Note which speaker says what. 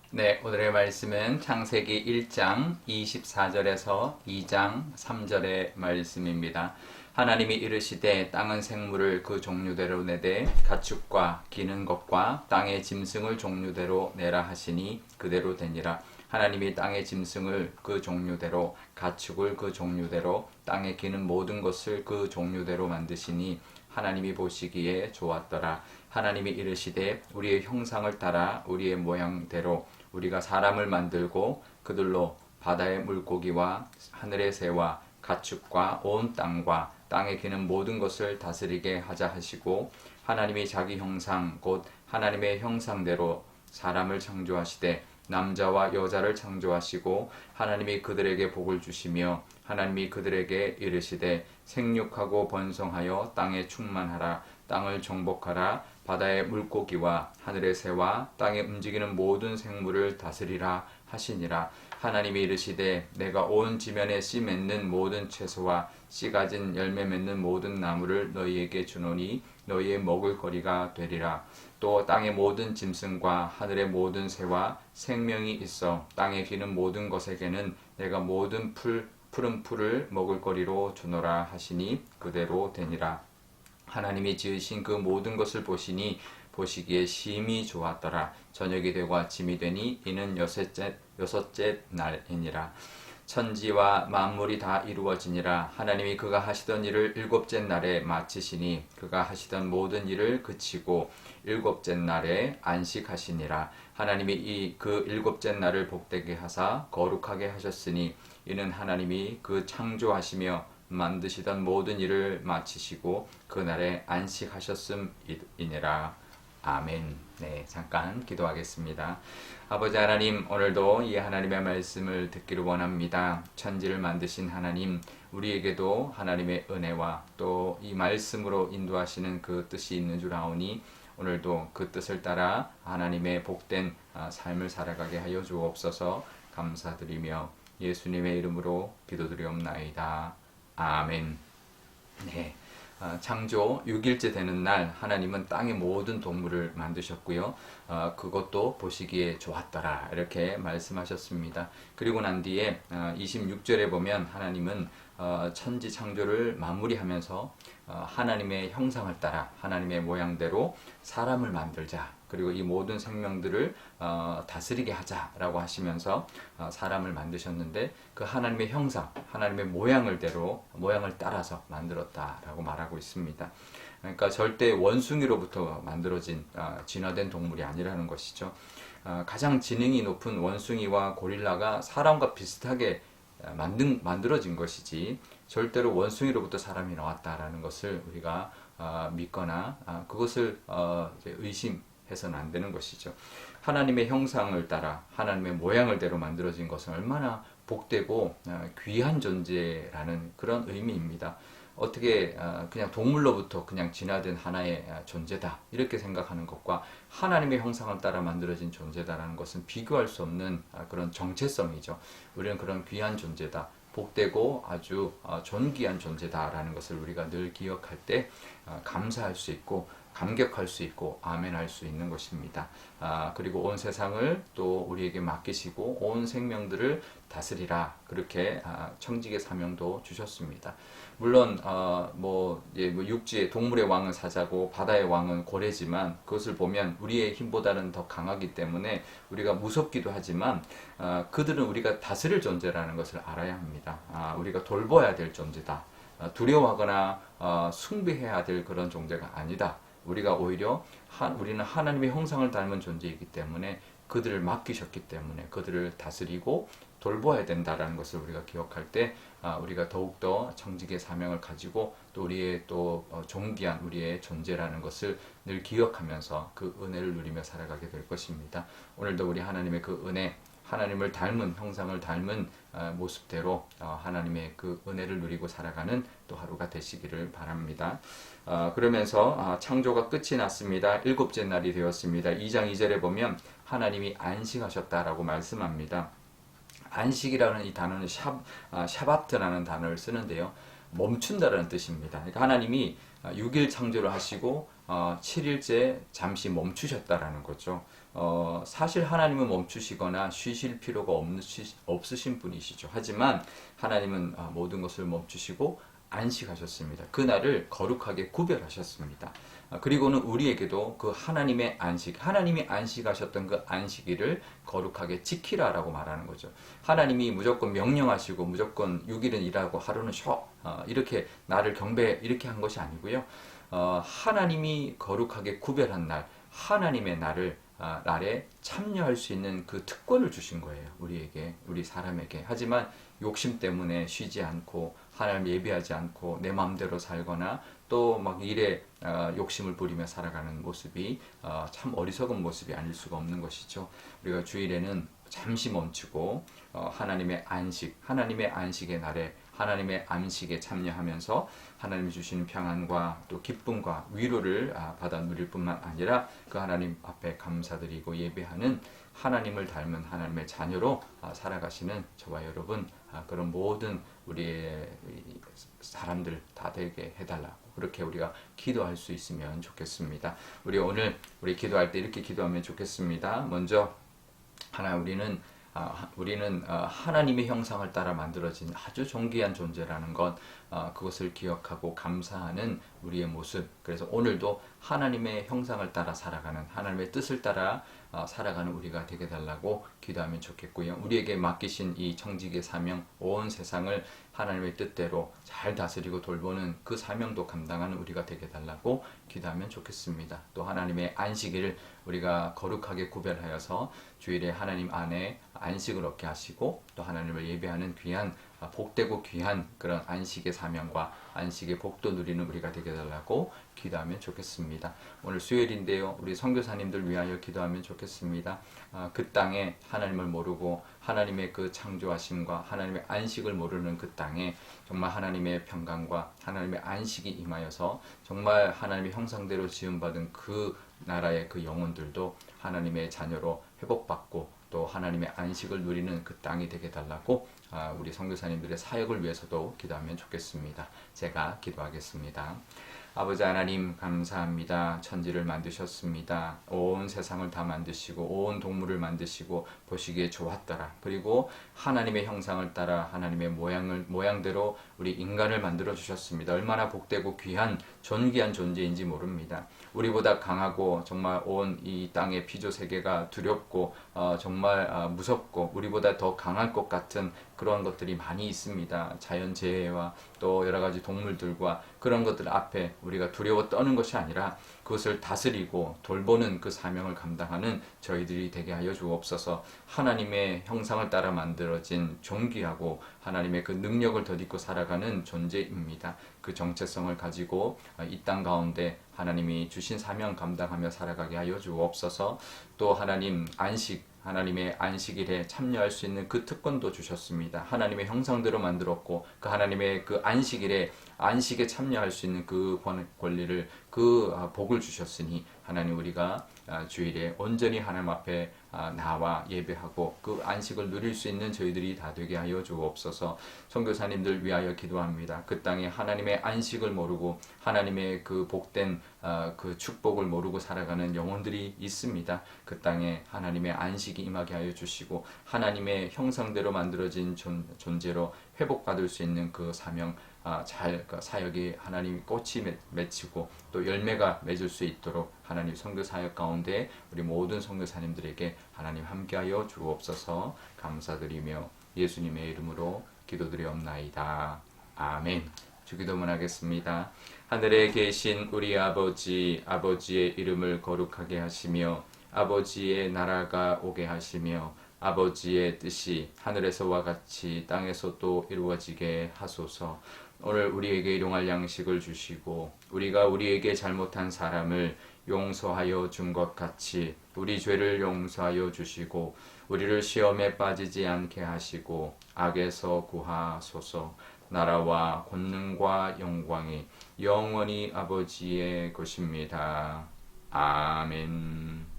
Speaker 1: 네, 오늘의 말씀은 창세기 1장 24절에서 2장 3절의 말씀입니다. 하나님이 이르시되 땅은 생물을 그 종류대로 내되 가축과 기는 것과 땅의 짐승을 종류대로 내라 하시니 그대로 되니라. 하나님이 땅의 짐승을 그 종류대로 가축을 그 종류대로 땅에 기는 모든 것을 그 종류대로 만드시니 하나님이 보시기에 좋았더라. 하나님이 이르시되 우리의 형상을 따라 우리의 모양대로 우리가 사람을 만들고 그들로 바다의 물고기와 하늘의 새와 가축과 온 땅과 땅에 기는 모든 것을 다스리게 하자 하시고 하나님이 자기 형상 곧 하나님의 형상대로 사람을 창조하시되 남자와 여자를 창조하시고 하나님이 그들에게 복을 주시며 하나님이 그들에게 이르시되 생육하고 번성하여 땅에 충만하라. 땅을 정복하라. 바다의 물고기와 하늘의 새와 땅에 움직이는 모든 생물을 다스리라 하시니라. 하나님이 이르시되 내가 온 지면에 씨 맺는 모든 채소와 씨 가진 열매 맺는 모든 나무를 너희에게 주노니 너희의 먹을 거리가 되리라. 또 땅의 모든 짐승과 하늘의 모든 새와 생명이 있어 땅에 기는 모든 것에게는 내가 모든 푸른 풀을 먹을 거리로 주노라 하시니 그대로 되니라. 하나님이 지으신 그 모든 것을 보시기에 심히 좋았더라. 저녁이 되고 아침이 되니 이는 여섯째 날이니라. 천지와 만물이 다 이루어지니라. 하나님이 그가 하시던 일을 일곱째 날에 마치시니 그가 하시던 모든 일을 그치고 일곱째 날에 안식하시니라. 하나님이 그 일곱째 날을 복되게 하사 거룩하게 하셨으니 이는 하나님이 그 창조하시며 만드시던 모든 일을 마치시고 그날에 안식하셨음이니라. 아멘. 네, 잠깐 기도하겠습니다. 아버지 하나님, 오늘도 이 하나님의 말씀을 듣기를 원합니다. 천지를 만드신 하나님, 우리에게도 하나님의 은혜와 또 이 말씀으로 인도하시는 그 뜻이 있는 줄 아오니 오늘도 그 뜻을 따라 하나님의 복된 삶을 살아가게 하여 주옵소서. 감사드리며 예수님의 이름으로 기도드리옵나이다. 아멘. 네. 창조 6일째 되는 날 하나님은 땅의 모든 동물을 만드셨고요. 그것도 보시기에 좋았더라 이렇게 말씀하셨습니다. 그리고 난 뒤에 26절에 보면 하나님은 천지 창조를 마무리하면서 하나님의 형상을 따라 하나님의 모양대로 사람을 만들자. 그리고 이 모든 생명들을 다스리게 하자라고 하시면서 사람을 만드셨는데 그 하나님의 형상, 하나님의 모양을 따라서 만들었다라고 말하고 있습니다. 그러니까 절대 원숭이로부터 만들어진 진화된 동물이 아니라는 것이죠. 가장 지능이 높은 원숭이와 고릴라가 사람과 비슷하게 만들어진 것이지 절대로 원숭이로부터 사람이 나왔다라는 것을 우리가 믿거나 그것을 의심해서는 안 되는 것이죠. 하나님의 형상을 따라 하나님의 모양을 대로 만들어진 것은 얼마나 복되고 귀한 존재라는 그런 의미입니다. 어떻게 그냥 동물로부터 그냥 진화된 하나의 존재다 이렇게 생각하는 것과 하나님의 형상을 따라 만들어진 존재다라는 것은 비교할 수 없는 그런 정체성이죠. 우리는 그런 귀한 존재다, 복되고 아주 존귀한 존재다라는 것을 우리가 늘 기억할 때 감사할 수 있고 감격할 수 있고 아멘할 수 있는 것입니다. 그리고 온 세상을 또 우리에게 맡기시고 온 생명들을 다스리라 그렇게 청지기 사명도 주셨습니다. 물론 육지의 동물의 왕은 사자고 바다의 왕은 고래지만 그것을 보면 우리의 힘보다는 더 강하기 때문에 우리가 무섭기도 하지만 그들은 우리가 다스릴 존재라는 것을 알아야 합니다. 우리가 돌봐야 될 존재다. 두려워하거나 숭배해야 될 그런 존재가 아니다. 우리가 오히려 우리는 하나님의 형상을 닮은 존재이기 때문에 그들을 맡기셨기 때문에 그들을 다스리고 돌봐야 된다라는 것을 우리가 기억할 때 우리가 더욱더 청지기의 사명을 가지고 또 우리의 또 존귀한 우리의 존재라는 것을 늘 기억하면서 그 은혜를 누리며 살아가게 될 것입니다. 오늘도 우리 하나님의 그 은혜, 하나님을 닮은 형상을 닮은 모습대로 하나님의 그 은혜를 누리고 살아가는 또 하루가 되시기를 바랍니다. 그러면서 창조가 끝이 났습니다. 일곱째 날이 되었습니다. 2장 2절에 보면 하나님이 안식하셨다라고 말씀합니다. 안식이라는 이 단어는 샤바트라는 단어를 쓰는데요. 멈춘다라는 뜻입니다. 그러니까 하나님이 6일 창조를 하시고 7일째 잠시 멈추셨다라는 거죠. 사실 하나님은 멈추시거나 쉬실 필요가 없으신 분이시죠. 하지만 하나님은 모든 것을 멈추시고 안식하셨습니다. 그날을 거룩하게 구별하셨습니다. 그리고는 우리에게도 그 하나님의 안식, 하나님이 안식하셨던 그 안식일을 거룩하게 지키라라고 말하는 거죠. 하나님이 무조건 명령하시고 무조건 6일은 일하고 하루는 쉬어, 이렇게 나를 경배 이렇게 한 것이 아니고요. 하나님이 거룩하게 구별한 날, 하나님의 날에 참여할 수 있는 그 특권을 주신 거예요. 우리에게, 우리 사람에게. 하지만 욕심 때문에 쉬지 않고 하나님 예배하지 않고 내 마음대로 살거나 또 막 일에 욕심을 부리며 살아가는 모습이 참 어리석은 모습이 아닐 수가 없는 것이죠. 우리가 주일에는 잠시 멈추고 하나님의 안식, 하나님의 안식의 날에 하나님의 안식에 참여하면서 하나님이 주시는 평안과 또 기쁨과 위로를 받아 누릴 뿐만 아니라 그 하나님 앞에 감사드리고 예배하는 하나님을 닮은 하나님의 자녀로 살아가시는 저와 여러분, 그런 모든 우리의 사람들 다 되게 해달라고 그렇게 우리가 기도할 수 있으면 좋겠습니다. 우리 기도할 때 이렇게 기도하면 좋겠습니다. 먼저 우리는 하나님의 형상을 따라 만들어진 아주 존귀한 존재라는 것, 그것을 기억하고 감사하는 우리의 모습. 그래서 오늘도 하나님의 형상을 따라 살아가는, 하나님의 뜻을 따라 살아가는 우리가 되게 달라고 기도하면 좋겠고요. 우리에게 맡기신 이 청직의 사명, 온 세상을 하나님의 뜻대로 잘 다스리고 돌보는 그 사명도 감당하는 우리가 되게 달라고 기도하면 좋겠습니다. 또 하나님의 안식일을 우리가 거룩하게 구별하여서 주일에 하나님 안에 안식을 얻게 하시고 또 하나님을 예배하는 귀한, 복되고 귀한 그런 안식의 사명과 안식의 복도 누리는 우리가 되게 달라고 기도하면 좋겠습니다. 오늘 수요일인데요. 우리 선교사님들 위하여 기도하면 좋겠습니다. 그 땅에 하나님을 모르고 하나님의 그 창조하심과 하나님의 안식을 모르는 그 땅에 정말 하나님의 평강과 하나님의 안식이 임하여서 정말 하나님의 형상대로 지음받은 그 나라의 그 영혼들도 하나님의 자녀로 회복받고 또 하나님의 안식을 누리는 그 땅이 되게 달라고 우리 선교사님들의 사역을 위해서도 기도하면 좋겠습니다. 제가 기도하겠습니다. 아버지 하나님 감사합니다. 천지를 만드셨습니다. 온 세상을 다 만드시고 온 동물을 만드시고 보시기에 좋았더라. 그리고 하나님의 형상을 따라 하나님의 모양대로 우리 인간을 만들어 주셨습니다. 얼마나 복되고 귀한 존귀한 존재인지 모릅니다. 우리보다 강하고 정말 온 이 땅의 피조 세계가 두렵고 정말 무섭고 우리보다 더 강할 것 같은 그런 것들이 많이 있습니다. 자연재해와 또 여러 가지 동물들과 그런 것들 앞에 우리가 두려워 떠는 것이 아니라 그것을 다스리고 돌보는 그 사명을 감당하는 저희들이 되게 하여 주옵소서. 하나님의 형상을 따라 만들어진 존귀하고 하나님의 그 능력을 덧입고 살아가는 존재입니다. 그 정체성을 가지고 이 땅 가운데 하나님이 주신 사명 감당하며 살아가게 하여 주옵소서. 또 하나님의 안식일에 참여할 수 있는 그 특권도 주셨습니다. 하나님의 형상대로 만들었고 그 하나님의 그 안식에 참여할 수 있는 그 권리를 그 복을 주셨으니 하나님 우리가 주일에 온전히 하나님 앞에 나와 예배하고 그 안식을 누릴 수 있는 저희들이 다 되게 하여 주옵소서. 선교사님들 위하여 기도합니다. 그 땅에 하나님의 안식을 모르고 하나님의 그 복된 그 축복을 모르고 살아가는 영혼들이 있습니다. 그 땅에 하나님의 안식이 임하게 하여 주시고 하나님의 형상대로 만들어진 존재로 회복받을 수 있는 그 사명 그 사역이 하나님 꽃이 맺히고 또 열매가 맺을 수 있도록 하나님 선교 사역 가운데 우리 모든 선교사님들에게 하나님 함께하여 주옵소서. 감사드리며 예수님의 이름으로 기도드리옵나이다. 아멘. 주기도문 하겠습니다. 하늘에 계신 우리 아버지의 이름을 거룩하게 하시며 아버지의 나라가 오게 하시며 아버지의 뜻이 하늘에서와 같이 땅에서도 이루어지게 하소서. 오늘 우리에게 일용할 양식을 주시고 우리가 우리에게 잘못한 사람을 용서하여 준 것 같이 우리 죄를 용서하여 주시고 우리를 시험에 빠지지 않게 하시고 악에서 구하소서. 나라와 권능과 영광이 영원히 아버지의 것입니다. 아멘.